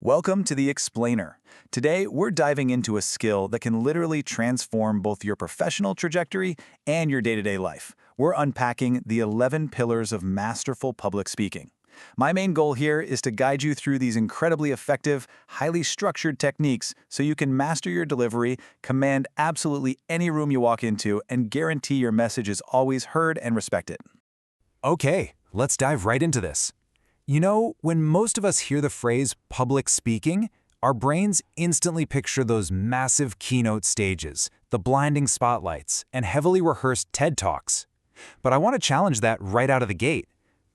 Welcome to The Explainer. Today, we're diving into a skill that can literally transform both your professional trajectory and your day-to-day life. We're unpacking the 11 pillars of masterful public speaking. My main goal here is to guide you through these incredibly effective, highly structured techniques so you can master your delivery, command absolutely any room you walk into, and guarantee your message is always heard and respected. Okay, let's dive right into this. You know, when most of us hear the phrase public speaking, our brains instantly picture those massive keynote stages, the blinding spotlights, and heavily rehearsed TED Talks. But I want to challenge that right out of the gate.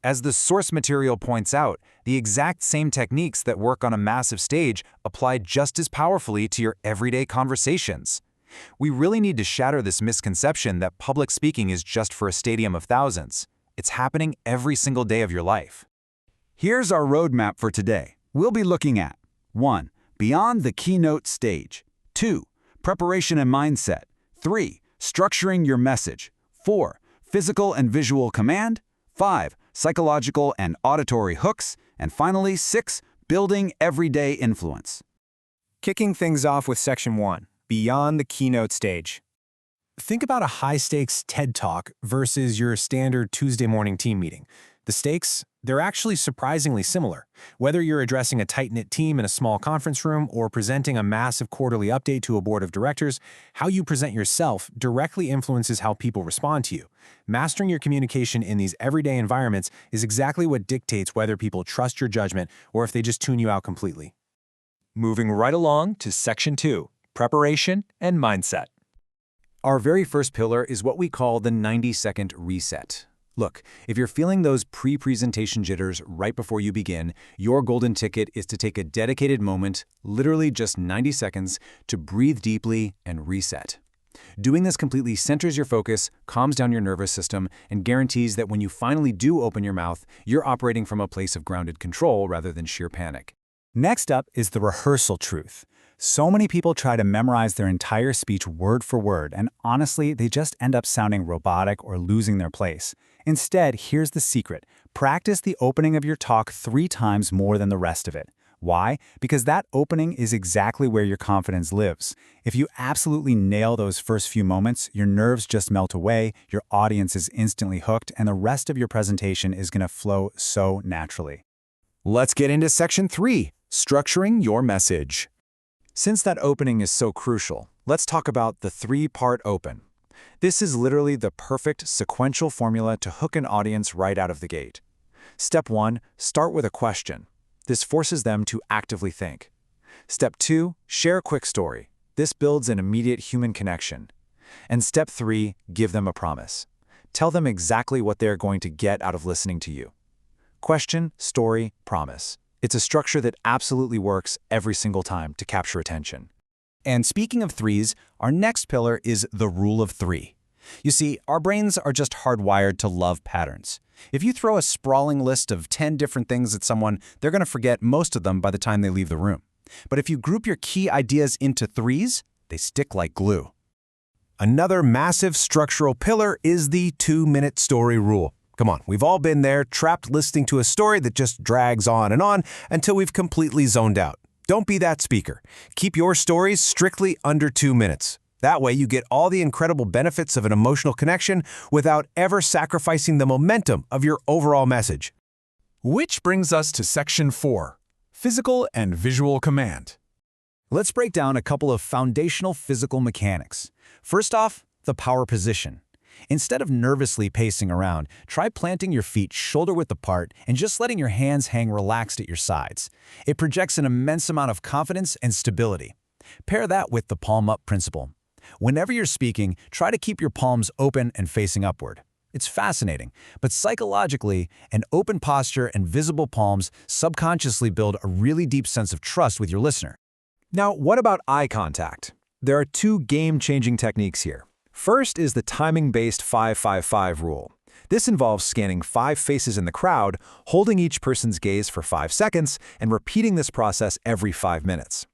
As the source material points out, the exact same techniques that work on a massive stage apply just as powerfully to your everyday conversations. We really need to shatter this misconception that public speaking is just for a stadium of thousands. It's happening every single day of your life. Here's our roadmap for today. We'll be looking at 1. Beyond the keynote stage. 2. Preparation and mindset. 3. Structuring your message. 4. Physical and visual command. 5. Psychological and auditory hooks. And finally, 6. Building everyday influence. Kicking things off with Section 1, Beyond the Keynote Stage. Think about a high-stakes TED Talk versus your standard Tuesday morning team meeting. The stakes, they're actually surprisingly similar. Whether you're addressing a tight-knit team in a small conference room or presenting a massive quarterly update to a board of directors, how you present yourself directly influences how people respond to you. Mastering your communication in these everyday environments is exactly what dictates whether people trust your judgment or if they just tune you out completely. Moving right along to Section 2, Preparation and Mindset. Our very first pillar is what we call the 90-second reset. Look, if you're feeling those pre-presentation jitters right before you begin, your golden ticket is to take a dedicated moment, literally just 90 seconds, to breathe deeply and reset. Doing this completely centers your focus, calms down your nervous system, and guarantees that when you finally do open your mouth, you're operating from a place of grounded control rather than sheer panic. Next up is the rehearsal truth. So many people try to memorize their entire speech word for word, and honestly, they just end up sounding robotic or losing their place. Instead, here's the secret. Practice the opening of your talk 3 times more than the rest of it. Why? Because that opening is exactly where your confidence lives. If you absolutely nail those first few moments, your nerves just melt away, your audience is instantly hooked, and the rest of your presentation is going to flow so naturally. Let's get into Section 3, Structuring your message. Since that opening is so crucial, let's talk about the 3-part open. This is literally the perfect sequential formula to hook an audience right out of the gate. Step 1, start with a question. This forces them to actively think. Step 2, share a quick story. This builds an immediate human connection. And Step 3, give them a promise. Tell them exactly what they're going to get out of listening to you. Question, story, promise. It's a structure that absolutely works every single time to capture attention. And speaking of threes, our next pillar is the rule of 3. You see, our brains are just hardwired to love patterns. If you throw a sprawling list of 10 different things at someone, they're going to forget most of them by the time they leave the room. But if you group your key ideas into 3s, they stick like glue. Another massive structural pillar is the 2-minute story rule. Come on, we've all been there, trapped listening to a story that just drags on until we've completely zoned out. Don't be that speaker. Keep your stories strictly under 2 minutes. That way you get all the incredible benefits of an emotional connection without ever sacrificing the momentum of your overall message. Which brings us to Section 4, Physical and Visual Command. Let's break down a couple of foundational physical mechanics. First off, the power position. Instead of nervously pacing around, try planting your feet shoulder-width apart and just letting your hands hang relaxed at your sides. It projects an immense amount of confidence and stability. Pair that with the palm-up principle. Whenever you're speaking, try to keep your palms open and facing upward. It's fascinating, but psychologically, an open posture and visible palms subconsciously build a really deep sense of trust with your listener. Now, what about eye contact? There are 2 game-changing techniques here. First is the timing-based 5-5-5 rule. This involves scanning 5 faces in the crowd, holding each person's gaze for 5 seconds, and repeating this process every 5 minutes.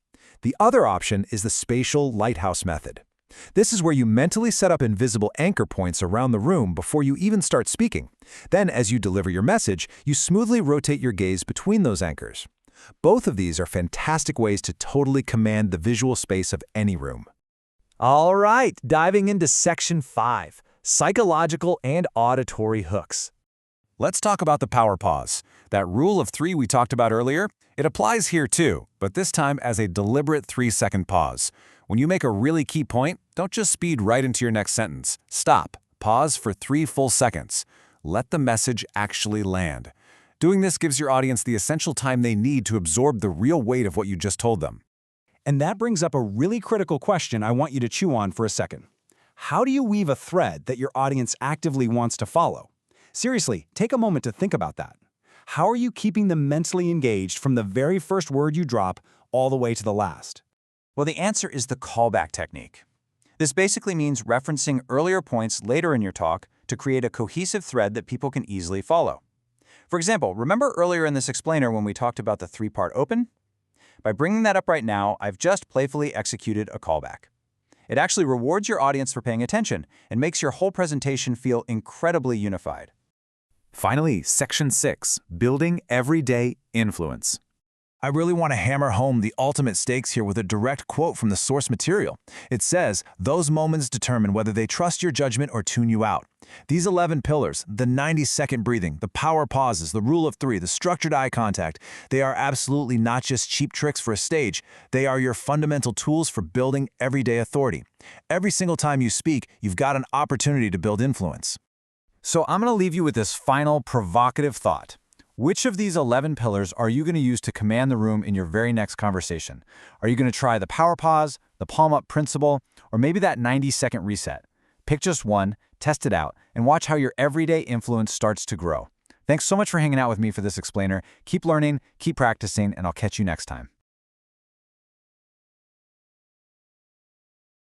The other option is the spatial lighthouse method. This is where you mentally set up invisible anchor points around the room before you even start speaking. Then, as you deliver your message, you smoothly rotate your gaze between those anchors. Both of these are fantastic ways to totally command the visual space of any room. All right, diving into Section 5, Psychological and Auditory Hooks. Let's talk about the power pause. That rule of 3 we talked about earlier, it applies here too, but this time as a deliberate 3-second pause. When you make a really key point, don't just speed right into your next sentence. Stop. Pause for 3 full seconds. Let the message actually land. Doing this gives your audience the essential time they need to absorb the real weight of what you just told them. And that brings up a really critical question I want you to chew on for a second. How do you weave a thread that your audience actively wants to follow? Seriously, take a moment to think about that. How are you keeping them mentally engaged from the very first word you drop all the way to the last? Well, the answer is the callback technique. This basically means referencing earlier points later in your talk to create a cohesive thread that people can easily follow. For example, remember earlier in this explainer when we talked about the 3-part open? By bringing that up right now, I've just playfully executed a callback. It actually rewards your audience for paying attention and makes your whole presentation feel incredibly unified. Finally, Section 6, Building Everyday Influence. I really want to hammer home the ultimate stakes here with a direct quote from the source material. It says, "Those moments determine whether they trust your judgment or tune you out." These 11 pillars, the 90-second breathing, the power pauses, the rule of 3, the structured eye contact, they are absolutely not just cheap tricks for a stage. They are your fundamental tools for building everyday authority. Every single time you speak, you've got an opportunity to build influence. So I'm going to leave you with this final provocative thought. Which of these 11 pillars are you going to use to command the room in your very next conversation? Are you going to try the power pause, the palm-up principle, or maybe that 90-second reset? Pick just one, test it out, and watch how your everyday influence starts to grow. Thanks so much for hanging out with me for this explainer. Keep learning, keep practicing, and I'll catch you next time.